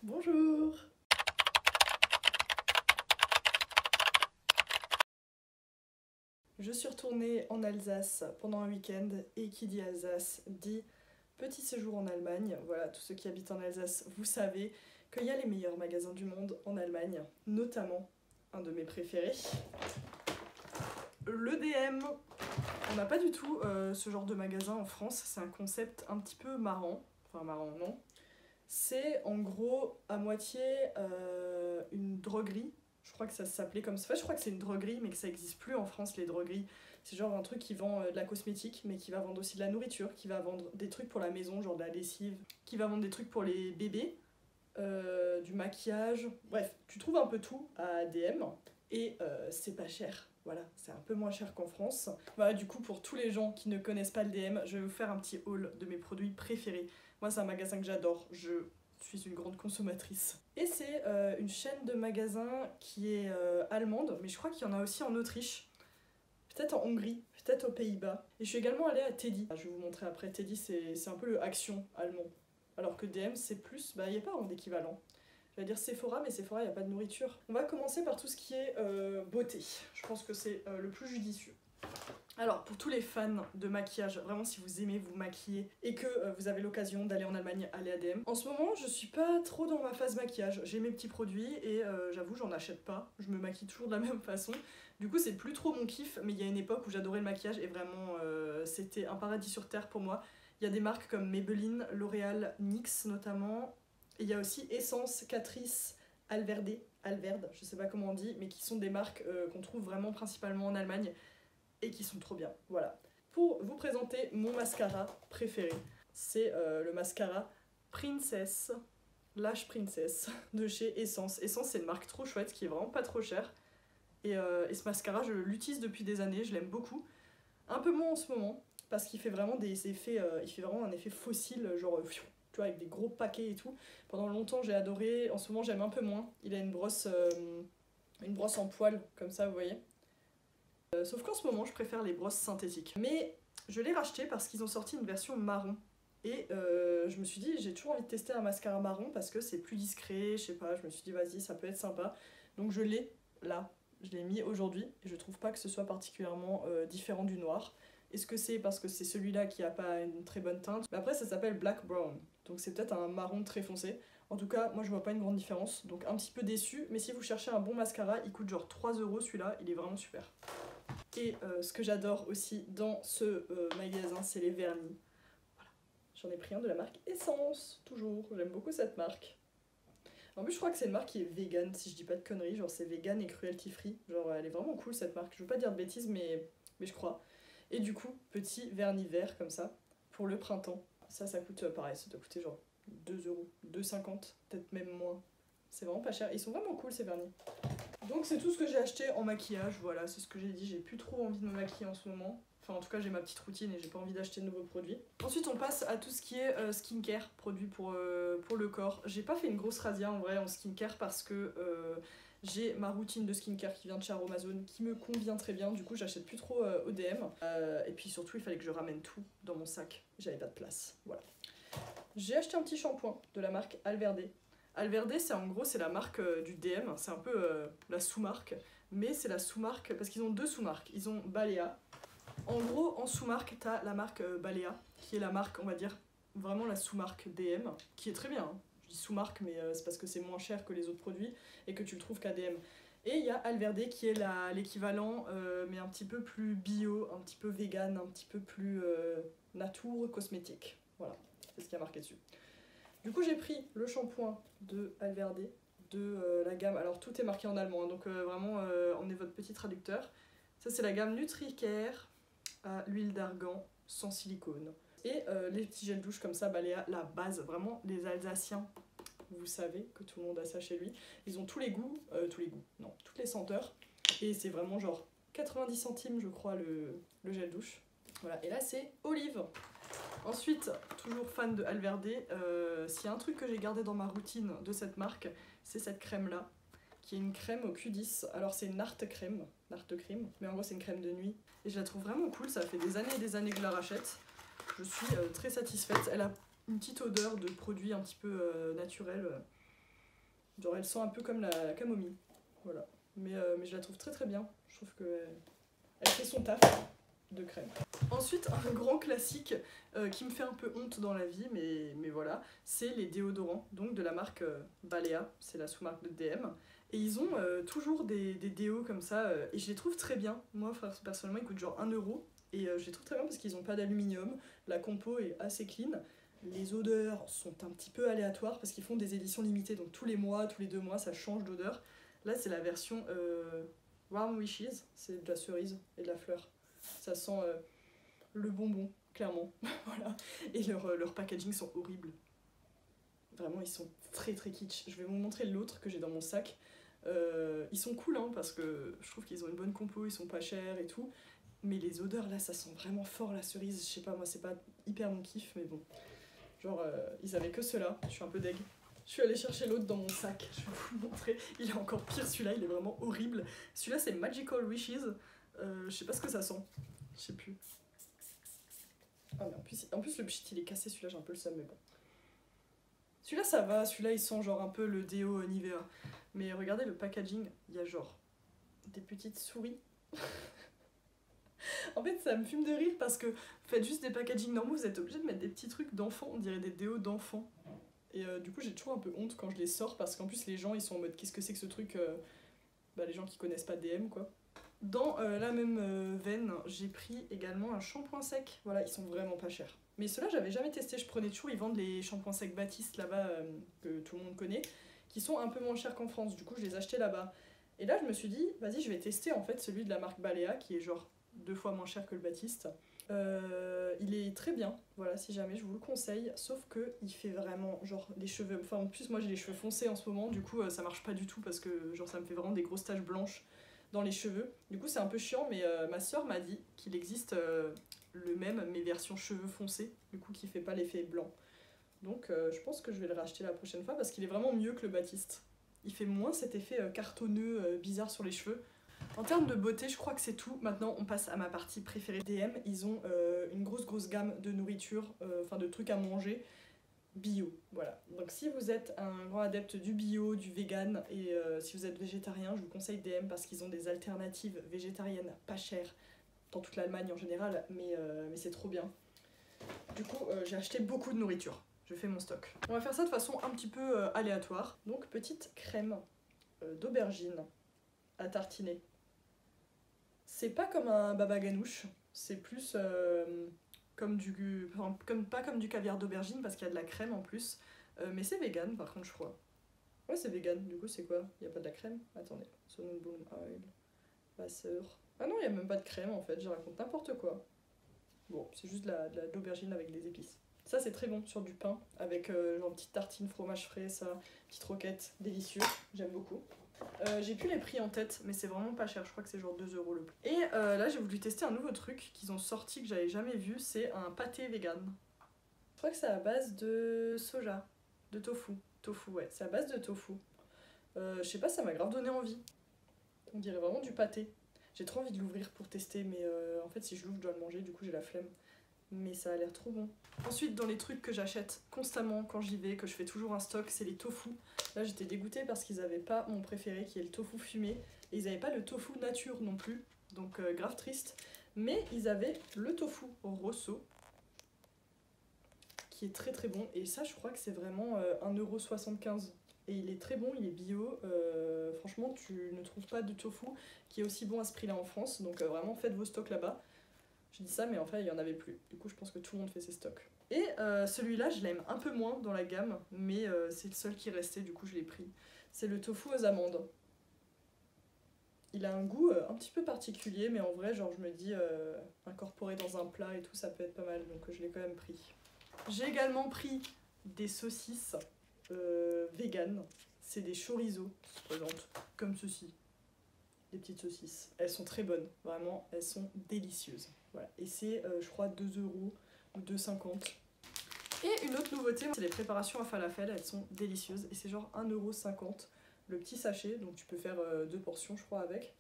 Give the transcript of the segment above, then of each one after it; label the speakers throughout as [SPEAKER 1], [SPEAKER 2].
[SPEAKER 1] Bonjour. Je suis retournée en Alsace pendant un week-end et qui dit Alsace dit petit séjour en Allemagne. Voilà, tous ceux qui habitent en Alsace, vous savez qu'il y a les meilleurs magasins du monde en Allemagne, notamment un de mes préférés, le DM. On n'a pas du tout ce genre de magasin en France, c'est un concept un petit peu marrant, enfin marrant non. C'est en gros à moitié une droguerie. Je crois que ça s'appelait comme ça. Enfin, je crois que c'est une droguerie, mais que ça n'existe plus en France, les drogueries. C'est genre un truc qui vend de la cosmétique, mais qui va vendre aussi de la nourriture, qui va vendre des trucs pour la maison, genre de la lessive, qui va vendre des trucs pour les bébés, du maquillage. Bref, tu trouves un peu tout à DM et c'est pas cher. Voilà, c'est un peu moins cher qu'en France. Voilà, du coup, pour tous les gens qui ne connaissent pas le DM, je vais vous faire un petit haul de mes produits préférés. Moi, c'est un magasin que j'adore, je suis une grande consommatrice. Et c'est une chaîne de magasins qui est allemande, mais je crois qu'il y en a aussi en Autriche, peut-être en Hongrie, peut-être aux Pays-Bas. Et je suis également allée à Teddy. Je vais vous montrer après. Teddy, c'est un peu le Action allemand. Alors que DM, c'est plus. Bah, il n'y a pas vraiment d'équivalent. Je vais dire Sephora, mais Sephora, il n'y a pas de nourriture. On va commencer par tout ce qui est beauté. Je pense que c'est le plus judicieux. Alors, pour tous les fans de maquillage, vraiment si vous aimez vous maquiller et que vous avez l'occasion d'aller en Allemagne, allez à DM. En ce moment, je suis pas trop dans ma phase maquillage. J'ai mes petits produits et j'avoue, j'en achète pas. Je me maquille toujours de la même façon. Du coup, c'est plus trop mon kiff, mais il y a une époque où j'adorais le maquillage et vraiment, c'était un paradis sur terre pour moi. Il y a des marques comme Maybelline, L'Oréal, NYX notamment. Et il y a aussi Essence, Catrice, Alverde, je sais pas comment on dit, mais qui sont des marques qu'on trouve vraiment principalement en Allemagne et qui sont trop bien. Voilà. Pour vous présenter mon mascara préféré, c'est le mascara Princess, Lash Princess de chez Essence. Essence, c'est une marque trop chouette qui est vraiment pas trop chère. Et ce mascara, je l'utilise depuis des années, je l'aime beaucoup. Un peu moins en ce moment, parce qu'il fait vraiment des effets, il fait vraiment un effet fossile, genre tu vois, avec des gros paquets et tout. Pendant longtemps, j'ai adoré. En ce moment, j'aime un peu moins. Il a une brosse en poil, comme ça, vous voyez. Sauf qu'en ce moment, je préfère les brosses synthétiques. Mais je l'ai racheté parce qu'ils ont sorti une version marron. Et je me suis dit, j'ai toujours envie de tester un mascara marron parce que c'est plus discret, je sais pas, je me suis dit, vas-y, ça peut être sympa. Donc je l'ai là, je l'ai mis aujourd'hui et je trouve pas que ce soit particulièrement différent du noir. Est-ce que c'est parce que c'est celui-là qui a pas une très bonne teinte? Mais après, ça s'appelle Black Brown, donc c'est peut-être un marron très foncé. En tout cas, moi je vois pas une grande différence, donc un petit peu déçu. Mais si vous cherchez un bon mascara, il coûte genre 3 € celui-là, il est vraiment super. Et ce que j'adore aussi dans ce magasin, c'est les vernis. Voilà. J'en ai pris un de la marque Essence, toujours. J'aime beaucoup cette marque. En plus, je crois que c'est une marque qui est vegan, si je dis pas de conneries. Genre, c'est vegan et cruelty free. Genre, elle est vraiment cool cette marque. Je veux pas dire de bêtises, mais je crois. Et du coup, petit vernis vert comme ça, pour le printemps. Ça coûte pareil, ça doit coûter genre 2 €, 2,50, peut-être même moins. C'est vraiment pas cher. Ils sont vraiment cool ces vernis. Donc c'est tout ce que j'ai acheté en maquillage, voilà, c'est ce que j'ai dit, j'ai plus trop envie de me maquiller en ce moment. Enfin en tout cas j'ai ma petite routine et j'ai pas envie d'acheter de nouveaux produits. Ensuite on passe à tout ce qui est skincare, produits pour le corps. J'ai pas fait une grosse razzia en vrai en skincare parce que j'ai ma routine de skincare qui vient de chez Aromazone qui me convient très bien, du coup j'achète plus trop ODM. Et puis surtout il fallait que je ramène tout dans mon sac, j'avais pas de place, voilà. J'ai acheté un petit shampoing de la marque Alverde. Alverde, c'est en gros, c'est la marque du DM, c'est un peu la sous-marque, mais c'est la sous-marque, parce qu'ils ont deux sous-marques, ils ont Balea. En gros, en sous-marque, t'as la marque Balea, qui est la marque, on va dire, vraiment la sous-marque DM, qui est très bien, hein. Je dis sous-marque, mais c'est parce que c'est moins cher que les autres produits, et que tu le trouves qu'à DM. Et il y a Alverde qui est l'équivalent, mais un petit peu plus bio, un petit peu vegan, un petit peu plus nature cosmétique. Voilà, c'est ce qui a marqué dessus. Du coup, j'ai pris le shampoing de Alverde, de la gamme, alors tout est marqué en allemand, hein, donc vraiment, on est votre petit traducteur. Ça, c'est la gamme NutriCare à l'huile d'argan sans silicone. Et les petits gels douche comme ça, Balea, la base, vraiment, les Alsaciens, vous savez que tout le monde a ça chez lui. Ils ont tous les goûts, non, toutes les senteurs. Et c'est vraiment genre 90 centimes, je crois, le gel douche. Voilà, et là, c'est olive. Ensuite, toujours fan de Alverde, s'il y a un truc que j'ai gardé dans ma routine de cette marque, c'est cette crème-là, qui est une crème au Q10. Alors c'est une Narte crème, mais en gros c'est une crème de nuit. Et je la trouve vraiment cool, ça fait des années et des années que je la rachète. Je suis très satisfaite. Elle a une petite odeur de produit un petit peu naturel. Genre elle sent un peu comme la camomille. Voilà. Mais je la trouve très très bien. Je trouve qu'elle fait son taf de crème. Ensuite, un grand classique qui me fait un peu honte dans la vie, mais voilà, c'est les déodorants, donc de la marque Balea, c'est la sous-marque de DM. Et ils ont toujours des déos comme ça, et je les trouve très bien. Moi, personnellement, ils coûtent genre 1€, et je les trouve très bien parce qu'ils n'ont pas d'aluminium, la compo est assez clean. Les odeurs sont un petit peu aléatoires parce qu'ils font des éditions limitées, donc tous les mois, tous les 2 mois, ça change d'odeur. Là, c'est la version Warm Wishes, c'est de la cerise et de la fleur. Ça sent le bonbon, clairement. Voilà. Et leurs packaging sont horribles. Vraiment, ils sont très très kitsch. Je vais vous montrer l'autre que j'ai dans mon sac. Ils sont cool, hein, parce que je trouve qu'ils ont une bonne compo, ils sont pas chers et tout. Mais les odeurs, là, ça sent vraiment fort la cerise. Je sais pas, moi, c'est pas hyper mon kiff, mais bon. Genre, ils avaient que ceux-là. Je suis un peu deg. Je suis allée chercher l'autre dans mon sac. Je vais vous le montrer. Il est encore pire, celui-là, il est vraiment horrible. Celui-là, c'est Magical Wishes. Je sais pas ce que ça sent. Je sais plus. Ah, mais en plus le pchit il est cassé, celui-là j'ai un peu le seum, mais bon. Celui-là ça va, celui-là il sent genre un peu le déo Nivea. Mais regardez le packaging, il y a genre des petites souris. En fait ça me fume de rire parce que faites juste des packaging normaux, vous êtes obligé de mettre des petits trucs d'enfants, on dirait des déos d'enfants. Et du coup j'ai toujours un peu honte quand je les sors parce qu'en plus les gens ils sont en mode qu'est-ce que c'est que ce truc, bah, les gens qui connaissent pas DM quoi. Dans la même veine, j'ai pris également un shampoing sec. Voilà, ils sont vraiment pas chers. Mais ceux-là, j'avais jamais testé. Je prenais toujours, ils vendent les shampoings secs Baptiste là-bas, que tout le monde connaît, qui sont un peu moins chers qu'en France. Du coup, je les achetais là-bas. Et là, je me suis dit, vas-y, je vais tester en fait celui de la marque Balea, qui est genre 2 fois moins cher que le Baptiste. Il est très bien, voilà, si jamais je vous le conseille. Sauf que il fait vraiment genre les cheveux. Enfin, en plus, moi j'ai les cheveux foncés en ce moment, du coup, ça marche pas du tout parce que genre ça me fait vraiment des grosses taches blanches dans les cheveux. Du coup, c'est un peu chiant, mais ma soeur m'a dit qu'il existe le même, mais version cheveux foncés, du coup, qui fait pas l'effet blanc. Donc, je pense que je vais le racheter la prochaine fois parce qu'il est vraiment mieux que le Baptiste. Il fait moins cet effet cartonneux, bizarre sur les cheveux. En termes de beauté, je crois que c'est tout. Maintenant, on passe à ma partie préférée. DM, ils ont une grosse gamme de nourriture, enfin de trucs à manger bio, voilà. Donc si vous êtes un grand adepte du bio, du vegan et si vous êtes végétarien, je vous conseille DM parce qu'ils ont des alternatives végétariennes pas chères dans toute l'Allemagne en général, mais c'est trop bien. Du coup, j'ai acheté beaucoup de nourriture. Je fais mon stock. On va faire ça de façon un petit peu aléatoire. Donc petite crème d'aubergine à tartiner. C'est pas comme un baba ganoush, c'est plus comme pas comme du caviar d'aubergine parce qu'il y a de la crème en plus, mais c'est vegan par contre je crois. Ouais c'est vegan, du coup c'est quoi? Il y a pas de la crème? Attendez, Sonnenblumen Oil, Wasser. Ah non il y a même pas de crème en fait, je raconte n'importe quoi. Bon c'est juste de l'aubergine avec des épices. Ça c'est très bon sur du pain avec genre une petite tartine fromage frais, ça, petite roquette, délicieux, j'aime beaucoup. J'ai plus les prix en tête, mais c'est vraiment pas cher, je crois que c'est genre 2€ le prix. Et là j'ai voulu tester un nouveau truc qu'ils ont sorti que j'avais jamais vu, c'est un pâté vegan. Je crois que c'est à base de soja, de tofu. Tofu, ouais, c'est à base de tofu. Je sais pas, ça m'a grave donné envie. On dirait vraiment du pâté. J'ai trop envie de l'ouvrir pour tester, mais en fait si je l'ouvre je dois le manger, du coup j'ai la flemme. Mais ça a l'air trop bon. Ensuite, dans les trucs que j'achète constamment quand j'y vais, que je fais toujours un stock, c'est les tofu. Là, j'étais dégoûtée parce qu'ils avaient pas mon préféré, qui est le tofu fumé. Et ils avaient pas le tofu nature non plus, donc grave triste. Mais ils avaient le tofu rosso, qui est très très bon. Et ça, je crois que c'est vraiment 1,75€. Et il est très bon, il est bio. Franchement, tu ne trouves pas de tofu qui est aussi bon à ce prix-là en France. Donc vraiment, faites vos stocks là-bas. Je dis ça, mais en fait, il n'y en avait plus. Du coup, je pense que tout le monde fait ses stocks. Et celui-là, je l'aime un peu moins dans la gamme, mais c'est le seul qui restait, du coup, je l'ai pris. C'est le tofu aux amandes. Il a un goût un petit peu particulier, mais en vrai, genre, je me dis, incorporé dans un plat et tout, ça peut être pas mal, donc je l'ai quand même pris. J'ai également pris des saucisses vegan. C'est des chorizo qui se présentent comme ceci. Des petites saucisses. Elles sont très bonnes, vraiment, elles sont délicieuses. Voilà. Et c'est, je crois, 2€ ou 2,50€. Et une autre nouveauté, c'est les préparations à falafel, elles sont délicieuses. Et c'est genre 1,50€ le petit sachet, donc tu peux faire 2 portions, je crois, avec.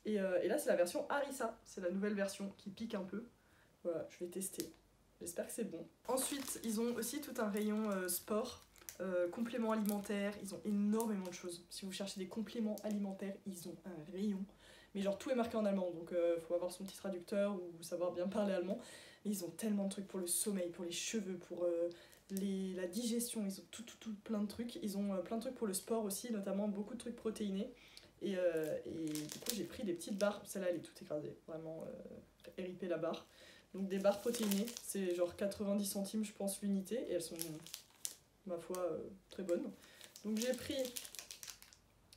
[SPEAKER 1] Et là, c'est la version harissa, c'est la nouvelle version qui pique un peu. Voilà, je vais tester. J'espère que c'est bon. Ensuite, ils ont aussi tout un rayon sport compléments alimentaires, ils ont énormément de choses. Si vous cherchez des compléments alimentaires, ils ont un rayon. Mais genre tout est marqué en allemand, donc faut avoir son petit traducteur ou savoir bien parler allemand. Mais ils ont tellement de trucs pour le sommeil, pour les cheveux, pour la digestion, ils ont tout plein de trucs. Ils ont plein de trucs pour le sport aussi, notamment beaucoup de trucs protéinés. Et du coup j'ai pris des petites barres, celle-là elle est toute écrasée, vraiment RIP la barre. Donc des barres protéinées, c'est genre 90 centimes je pense l'unité, et elles sont, ma foi, très bonnes. Donc j'ai pris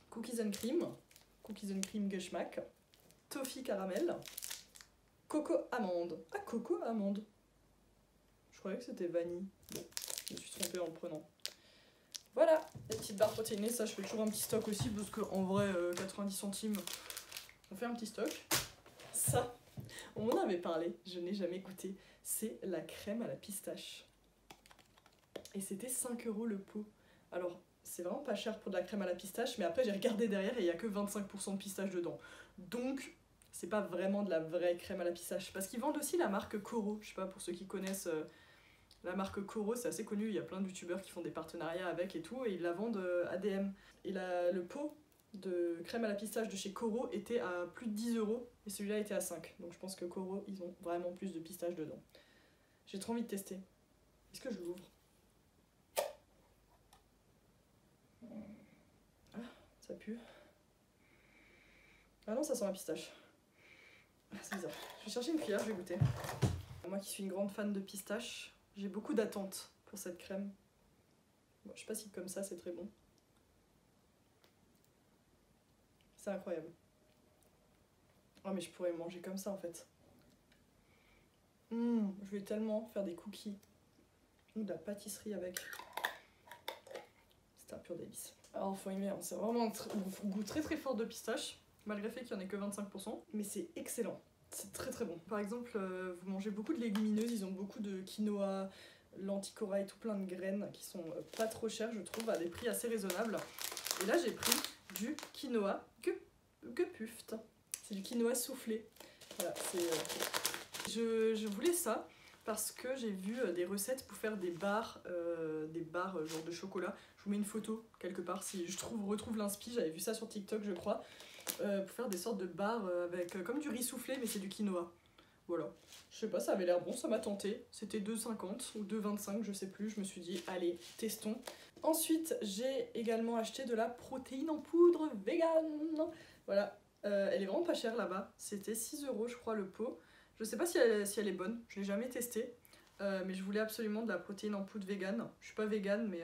[SPEAKER 1] Cookies and Cream Geschmack, Toffee Caramel, Coco Amande. Ah, Coco Amande. Je croyais que c'était vanille. Bon, je me suis trompée en le prenant. Voilà, les petites barres protéinées, ça je fais toujours un petit stock aussi, parce qu'en vrai, 90 centimes, on fait un petit stock. Ça, on m'en avait parlé, je n'ai jamais goûté. C'est la crème à la pistache. Et c'était 5 € le pot. Alors, c'est vraiment pas cher pour de la crème à la pistache, mais après j'ai regardé derrière et il n'y a que 25% de pistache dedans. Donc, c'est pas vraiment de la vraie crème à la pistache. Parce qu'ils vendent aussi la marque Coro, je sais pas, pour ceux qui connaissent la marque Coro, c'est assez connu, il y a plein de youtubeurs qui font des partenariats avec et tout, et ils la vendent ADM. Et le pot de crème à la pistache de chez Coro était à plus de 10 €, et celui-là était à 5. Donc je pense que Coro, ils ont vraiment plus de pistache dedans. J'ai trop envie de tester. Est-ce que je l'ouvre? Ça pue. Ah non, ça sent la pistache. C'est bizarre. Je vais chercher une cuillère, je vais goûter. Moi qui suis une grande fan de pistache, j'ai beaucoup d'attentes pour cette crème. Bon, je sais pas si comme ça c'est très bon. C'est incroyable. Oh mais je pourrais manger comme ça en fait. Je vais tellement faire des cookies ou de la pâtisserie avec. C'est un pur délice. Alors faut aimer, hein. C'est vraiment un goût très très fort de pistache, malgré le fait qu'il n'y en ait que 25%, mais c'est excellent. C'est très très bon. Par exemple, vous mangez beaucoup de légumineuses, ils ont beaucoup de quinoa, lentilles corail, tout plein de graines qui sont pas trop chères, je trouve, à des prix assez raisonnables. Et là, j'ai pris du quinoa gepufft. C'est du quinoa soufflé. Voilà, je voulais ça parce que j'ai vu des recettes pour faire des barres genre de chocolat. Je vous mets une photo quelque part si je retrouve l'inspi, j'avais vu ça sur TikTok je crois. Pour faire des sortes de barres avec comme du riz soufflé mais c'est du quinoa. Voilà. Je sais pas, ça avait l'air bon, ça m'a tenté. C'était 2,50 ou 2,25, je sais plus. Je me suis dit, allez, testons. Ensuite, j'ai également acheté de la protéine en poudre vegan. Voilà. Elle est vraiment pas chère là-bas. C'était 6 € je crois le pot. Je sais pas si elle est bonne, je l'ai jamais testée. Mais je voulais absolument de la protéine en poudre vegan. Je suis pas vegan, mais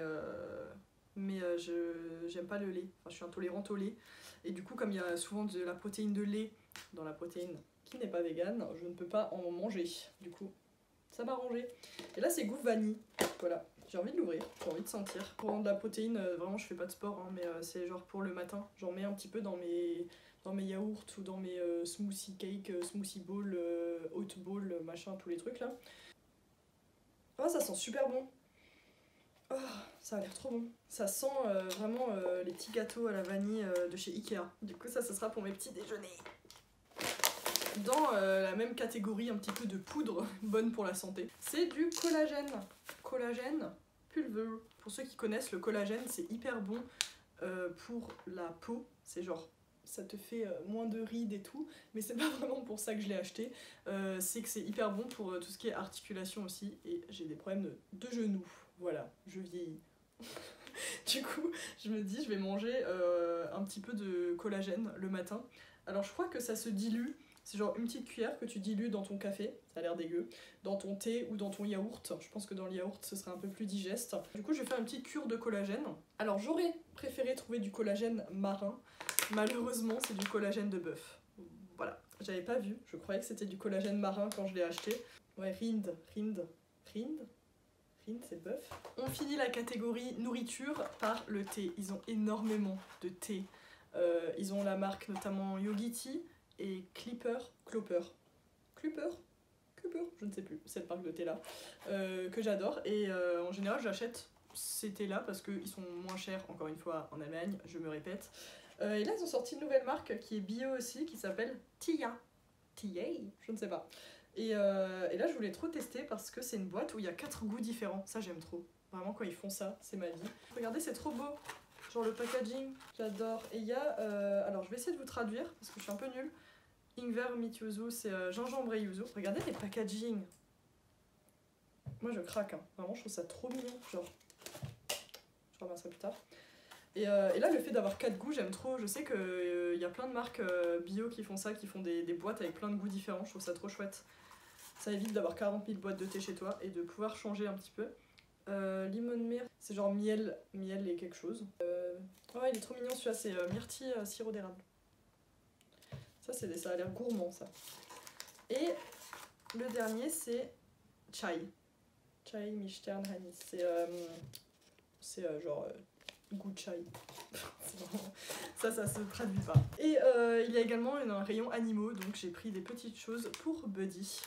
[SPEAKER 1] j'aime pas le lait. Enfin, je suis intolérante au lait. Et du coup, comme il y a souvent de la protéine de lait dans la protéine qui n'est pas vegan, je ne peux pas en manger. Du coup, ça m'a arrangé. Et là, c'est goût vanille. Voilà, j'ai envie de l'ouvrir, j'ai envie de sentir. Pour de la protéine, vraiment, je fais pas de sport, hein, mais c'est genre pour le matin. J'en mets un petit peu dans mes yaourts ou dans mes smoothie cake, smoothie bowl, oat bowl, machin, tous les trucs là. Oh, ça sent super bon. Oh, ça a l'air trop bon. Ça sent vraiment les petits gâteaux à la vanille de chez Ikea. Du coup, ça sera pour mes petits déjeuners. Dans la même catégorie, un petit peu de poudre bonne pour la santé, c'est du collagène. Collagène pulver. Pour ceux qui connaissent, le collagène, c'est hyper bon pour la peau. C'est genre, ça te fait moins de rides et tout, mais c'est pas vraiment pour ça que je l'ai acheté. C'est que c'est hyper bon pour tout ce qui est articulation aussi, et j'ai des problèmes de genoux. Voilà, je vieillis. Du coup, je me dis, je vais manger un petit peu de collagène le matin. Alors, je crois que ça se dilue. C'est genre une petite cuillère que tu dilues dans ton café, ça a l'air dégueu, dans ton thé ou dans ton yaourt. Je pense que dans le yaourt, ce serait un peu plus digeste. Du coup, je vais faire une petite cure de collagène. Alors, j'aurais préféré trouver du collagène marin. Malheureusement, c'est du collagène de bœuf. Voilà, j'avais pas vu. Je croyais que c'était du collagène marin quand je l'ai acheté. Ouais, Rind, c'est bœuf. On finit la catégorie nourriture par le thé. Ils ont énormément de thé. Ils ont la marque notamment Yogiti et Clopper, je ne sais plus, cette marque de thé là, que j'adore. Et en général, j'achète ces thés là parce qu'ils sont moins chers, encore une fois, en Allemagne, je me répète. Et là, ils ont sorti une nouvelle marque qui est bio aussi, qui s'appelle Tia, je ne sais pas. Et là, je voulais trop tester parce que c'est une boîte où il y a 4 goûts différents. Ça, j'aime trop. Vraiment quand ils font ça, c'est ma vie. Regardez, c'est trop beau. Genre le packaging, j'adore. Et il y a, alors je vais essayer de vous traduire parce que je suis un peu nulle. Ingwer mit yuzu, c'est gingembre et yuzu. Regardez les packaging. Moi je craque, hein. Vraiment je trouve ça trop mignon. Genre, je remercierai plus tard. Et là le fait d'avoir 4 goûts, j'aime trop. Je sais qu'il y a plein de marques bio qui font ça, qui font des boîtes avec plein de goûts différents. Je trouve ça trop chouette. Ça évite d'avoir 40 000 boîtes de thé chez toi et de pouvoir changer un petit peu. Limon myrrh, c'est genre miel et quelque chose. Ouais, il est trop mignon celui-là, c'est myrtille sirop d'érable. Ça a l'air gourmand ça. Et le dernier c'est chai. Chai Mistern Hani. C'est genre goût de chai. Ça se traduit pas. Et il y a également un rayon animaux, donc j'ai pris des petites choses pour Buddy.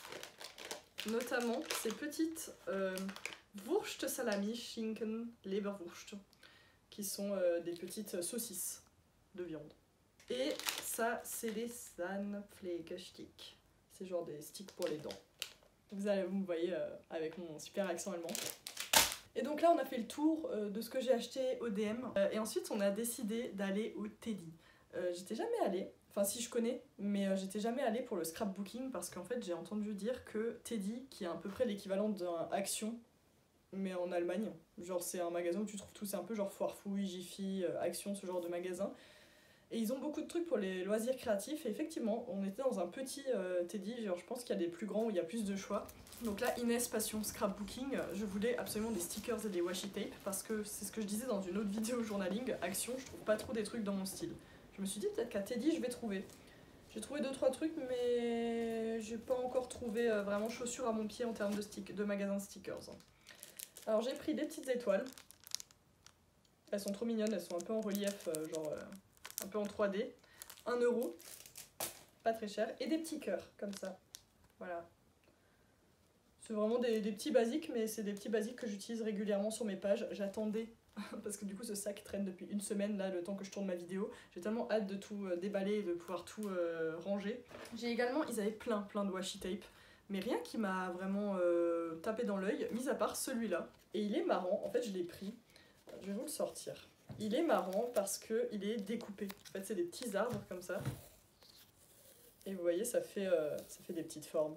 [SPEAKER 1] Notamment ces petites Wurst Salami Schinken Leberwurst, qui sont des petites saucisses de viande. Et ça, c'est des Zahnpflegesticks. C'est genre des sticks pour les dents. Vous me voyez avec mon super accent allemand. Et donc là, on a fait le tour de ce que j'ai acheté au DM. Et ensuite, on a décidé d'aller au Teddy. J'étais jamais allée, enfin si je connais, mais j'étais jamais allée pour le scrapbooking parce qu'en fait, j'ai entendu dire que Teddy, qui est à peu près l'équivalent d'un Action, mais en Allemagne, genre c'est un magasin où tu trouves tout, c'est un peu genre Foire Fouille, Jiffy, Action, ce genre de magasin. Et ils ont beaucoup de trucs pour les loisirs créatifs. Et effectivement, on était dans un petit Teddy, genre je pense qu'il y a des plus grands où il y a plus de choix. Donc là, Inès Passion Scrapbooking, je voulais absolument des stickers et des washi tape parce que c'est ce que je disais dans une autre vidéo journaling, Action, je trouve pas trop des trucs dans mon style. Je me suis dit peut-être qu'à Teddy, je vais trouver. J'ai trouvé 2-3 trucs, mais j'ai pas encore trouvé vraiment chaussures à mon pied en termes de magasin de stickers. Alors j'ai pris des petites étoiles. Elles sont trop mignonnes, elles sont un peu en relief, genre un peu en 3D. 1 €, pas très cher. Et des petits cœurs, comme ça. Voilà. C'est vraiment des petits basiques, mais c'est des petits basiques que j'utilise régulièrement sur mes pages. J'attendais, parce que du coup ce sac traîne depuis une semaine, là, le temps que je tourne ma vidéo. J'ai tellement hâte de tout déballer et de pouvoir tout ranger. J'ai également, ils avaient plein de washi tape, mais rien qui m'a vraiment tapé dans l'œil, mis à part celui-là. Et il est marrant, en fait je l'ai pris, je vais vous le sortir. Il est marrant parce qu'il est découpé. En fait c'est des petits arbres comme ça. Et vous voyez, ça fait des petites formes.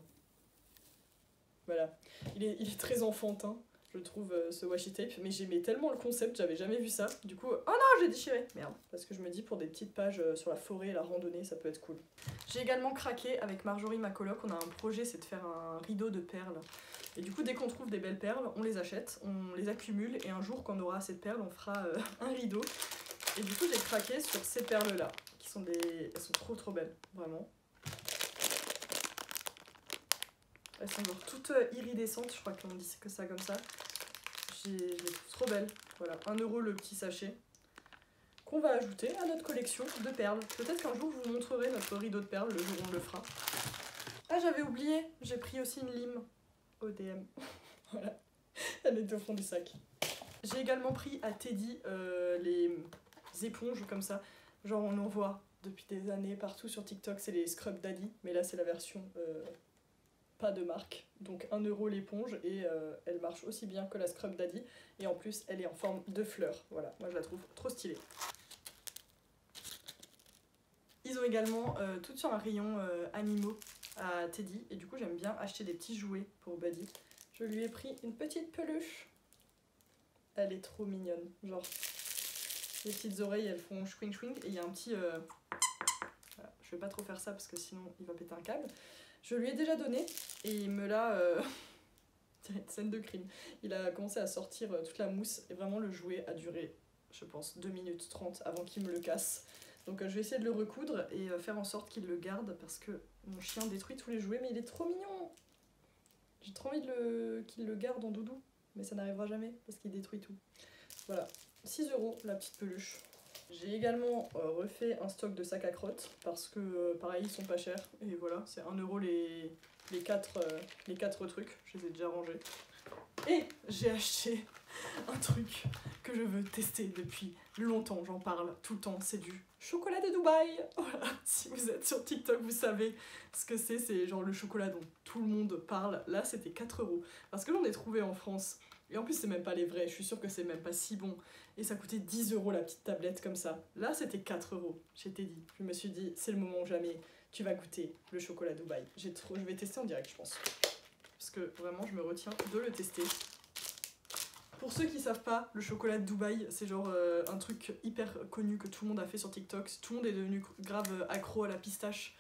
[SPEAKER 1] Voilà, il est très enfantin, je trouve, ce washi tape, mais j'aimais tellement le concept, j'avais jamais vu ça. Du coup, oh non, j'ai déchiré, merde. Parce que je me dis, pour des petites pages sur la forêt et la randonnée, ça peut être cool. J'ai également craqué avec Marjorie, ma coloc, on a un projet, c'est de faire un rideau de perles. Et du coup, dès qu'on trouve des belles perles, on les achète, on les accumule, et un jour, quand on aura assez de perles, on fera un rideau. Et du coup, j'ai craqué sur ces perles-là, qui sont elles sont trop belles, vraiment. Elles sont genre toutes iridescentes, je crois qu'on dit que ça comme ça. Je les trouve trop belles. Voilà, 1 € le petit sachet. Qu'on va ajouter à notre collection de perles. Peut-être qu'un jour je vous montrerai notre rideau de perles, le jour où on le fera. Ah, j'avais oublié, j'ai pris aussi une lime au DM. Voilà, elle était au fond du sac. J'ai également pris à Teddy les éponges comme ça. Genre on en voit depuis des années partout sur TikTok, c'est les Scrub Daddy. Mais là c'est la version... pas de marque, donc 1 € l'éponge et elle marche aussi bien que la Scrub Daddy et en plus elle est en forme de fleur, voilà, moi je la trouve trop stylée. Ils ont également tout sur un rayon animaux à Teddy et du coup j'aime bien acheter des petits jouets pour Buddy. Je lui ai pris une petite peluche, elle est trop mignonne, genre les petites oreilles elles font chwing chwing et il y a un petit... Voilà, je vais pas trop faire ça parce que sinon il va péter un câble. Je lui ai déjà donné et il me l'a... C'est une scène de crime. Il a commencé à sortir toute la mousse et vraiment le jouet a duré, je pense, 2 minutes 30 avant qu'il me le casse. Donc je vais essayer de le recoudre et faire en sorte qu'il le garde parce que mon chien détruit tous les jouets mais il est trop mignon. J'ai trop envie qu'il le garde en doudou mais ça n'arrivera jamais parce qu'il détruit tout. Voilà, 6 € la petite peluche. J'ai également refait un stock de sacs à crottes parce que pareil ils sont pas chers et voilà c'est 1 € les 4 trucs, je les ai déjà rangés. Et j'ai acheté un truc que je veux tester depuis longtemps, j'en parle tout le temps, c'est du chocolat de Dubaï. Voilà, si vous êtes sur TikTok vous savez ce que c'est genre le chocolat dont tout le monde parle. Là c'était 4 € parce que j'en ai trouvé en France Et en plus, c'est même pas les vrais, je suis sûre que c'est même pas si bon. Et ça coûtait 10 € la petite tablette comme ça. Là, c'était 4 €. J'étais dit, je me suis dit, c'est le moment ou jamais, tu vas goûter le chocolat Dubaï. Je vais tester en direct, je pense. Parce que vraiment, je me retiens de le tester. Pour ceux qui savent pas, le chocolat de Dubaï, c'est genre un truc hyper connu que tout le monde a fait sur TikTok. Tout le monde est devenu grave accro à la pistache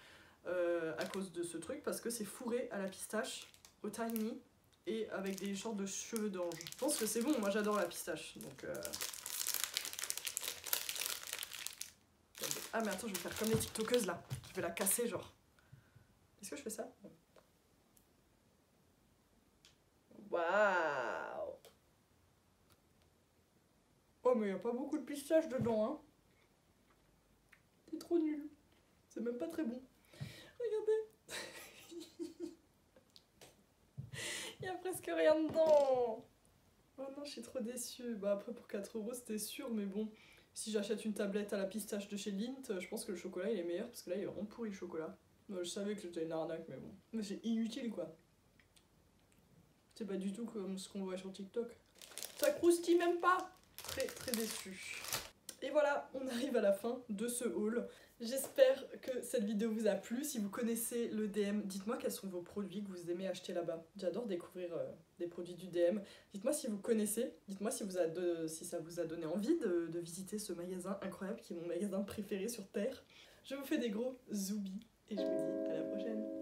[SPEAKER 1] à cause de ce truc, parce que c'est fourré à la pistache, au tahini, et avec des sortes de cheveux d'ange. Je pense que c'est bon, moi j'adore la pistache, donc... Ah mais attends, je vais faire comme les tiktokeuses là, je vais la casser genre. Est-ce que je fais ça? Waouh! Oh mais y a pas beaucoup de pistache dedans, hein. C'est trop nul. C'est même pas très bon. Regardez. Y a presque rien dedans. Oh non, je suis trop déçue. Bah après pour 4 € c'était sûr, mais bon. Si j'achète une tablette à la pistache de chez Lindt, je pense que le chocolat il est meilleur, parce que là il est vraiment pourri le chocolat. Je savais que c'était une arnaque, mais bon. Mais c'est inutile quoi. C'est pas du tout comme ce qu'on voit sur TikTok. Ça croustille même pas. Très très déçue. Et voilà, on arrive à la fin de ce haul. J'espère que cette vidéo vous a plu. Si vous connaissez le DM, dites-moi quels sont vos produits que vous aimez acheter là-bas. J'adore découvrir des produits du DM. Dites-moi si vous connaissez, dites-moi si ça vous a donné envie de visiter ce magasin incroyable qui est mon magasin préféré sur Terre. Je vous fais des gros zoubis et je vous dis à la prochaine.